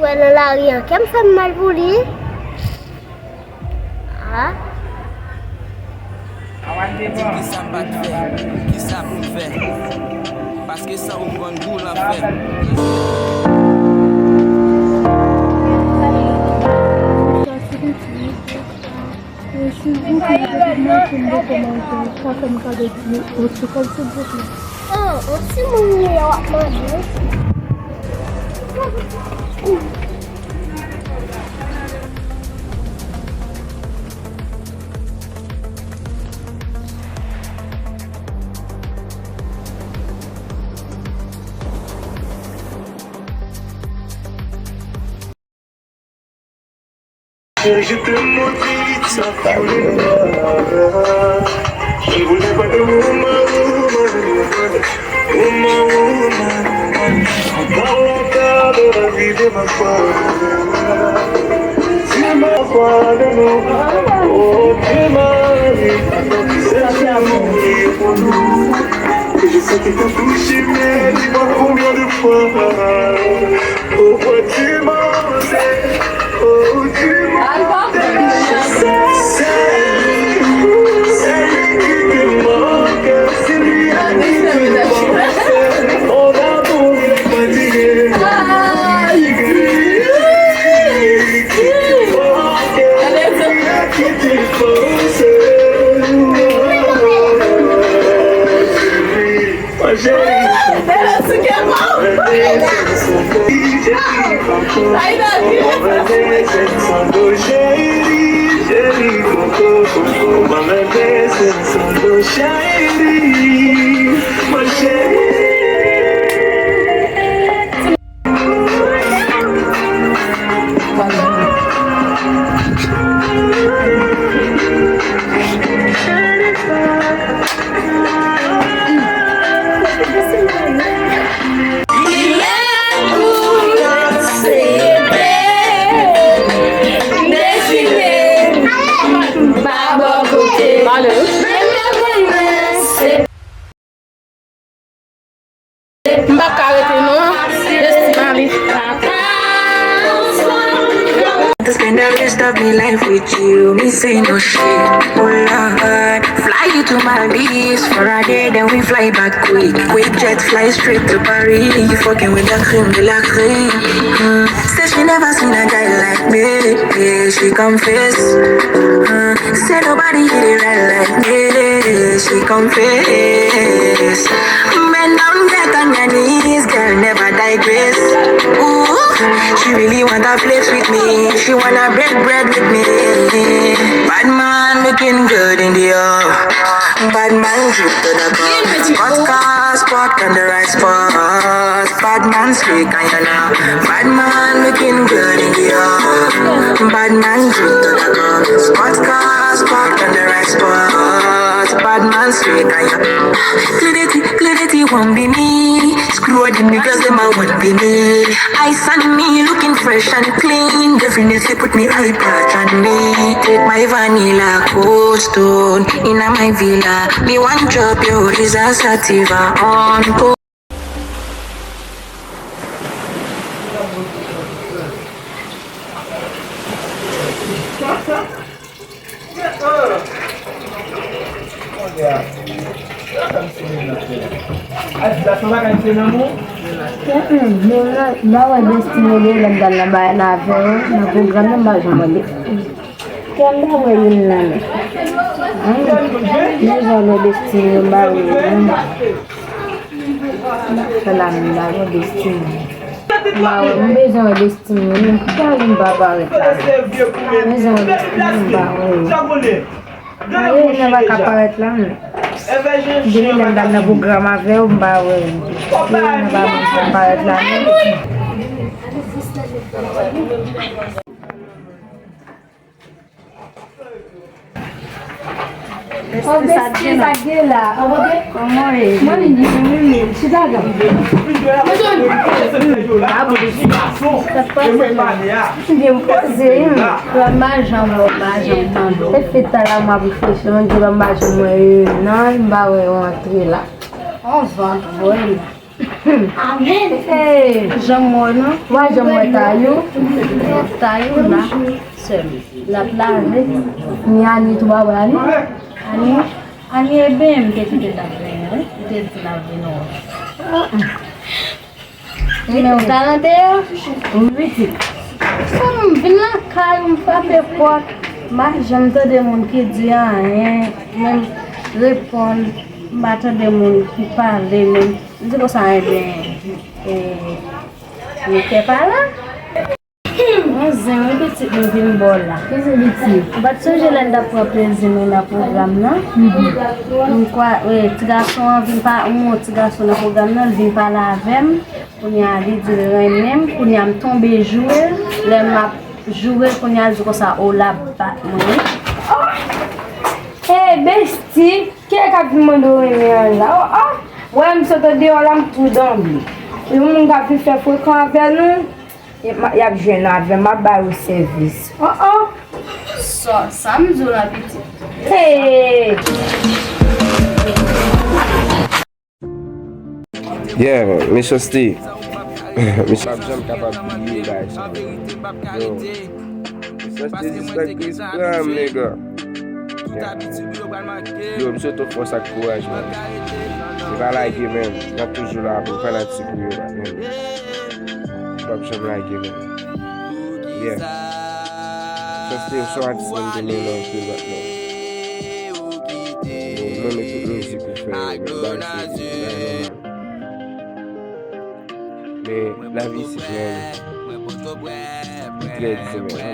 Ouais, dans la rien. Qui me fait mal pour lui? Ah? Qui ça pas de faire? Qui ça pour faire? Parce que ça vous prend goût la faire. Oh, aussi mon nez à manger. Je te maudis, ça voulait pas. Je voulais pas de woman. Encore un quart de la vie de ma femme. Tu m'as pas de nous. Oh, tu m'as dit. C'est l'amour pour nous. Et je sais que t'as touché, mais dis-moi combien de fois. Pourquoi tu m'as fait? Oh, tu m'as to spend the rest of my life with you, me say no shit. Oh Lord, fly you to Maldives for a day, then we fly back quick. Quick jet fly straight to Paris. You fucking with the cream de la creme. Said she never seen a guy like me. Yeah, she confess. Said nobody hit it right like me. She confess. Bend down, get on your knees, girl, never digress. Ooh, she really wanna flex with me. She wanna break bread with me. Bad man looking good in the air. Bad man drip to the cup. Vodka spot on the right spot. Bad man streak and you know. Bad man looking good in the air. Bad man drip to the cup. Vodka spot on the right spot. Bad man streak and you know. Clarity won't be me. Screw the niggas, them I won't be me. Ice on me, looking fresh and clean. Definitely put me right back on me. Take my vanilla cold stone in my villa. Me one drop yo is a sativa on po. Bawa destiny dia landan na ba na na program na ba jumali. Kaya bawa yun lang. Ni bawa destiny bawa. Salam bawa destiny. Bawa mbezo destiny ni kaya bawa reta. Mbezo destiny bawa. Ayo na ba kaparet lang. Jadi landan na program ave bawa. Na ba kaparet lang. Oh, destiny sagela. Komore. Mani ni mimi shidaga. Abu disi. Ndiye mpoze. Kwa majambo. Efita la mabufisho ndio majambo. Non bawe on entrer là. On va voir. Hey, Jamon, non? moi j'aime taillou. Taillou là, seul. La plage, Ni ani tu ba wani. ani é bem que tu tá vendo, tu tá vendo. Meu talento é Oui. só não vem lá, cai fazer quoi, mas já não tem mundo que diz, même répondre, bater de mundo que parle, même, diz que ça é bem, quer falar? Mas eu não sei se vim bola. Qu'est-ce que c'est? But so je l'ai d'après na programme là. Quoi, petit garçon vient pas un petit garçon dans programme là, vient pas là avec. On y a dit même, on y a tombé jouer, les m'a jouer qu'on y a dit comme ça au lab pas Hey, bestie, qui est qui a demandé là? Oh, ouais, je te dis, on l'a tout d'emblée. Le monde a pu faire fréquent avec nous. Il y a besoin avec ma barre au service. ça me dit la petite. Hey! Yeah, Mr. Steve. Mr. I'm capable de you guys. Yo. Mr. Steve is like this damn nigga. Yeah. Yo, Mr. Tough for sa courage, man. If I like you, man, not toujours là pour faire la petite couille, man. J'aime like you, man. Yeah. Mr. Steve, so hard to send the name of you right now. Yo, non, mais toute musique pour faire, man. Mais la vie c'est bien. Très difficile.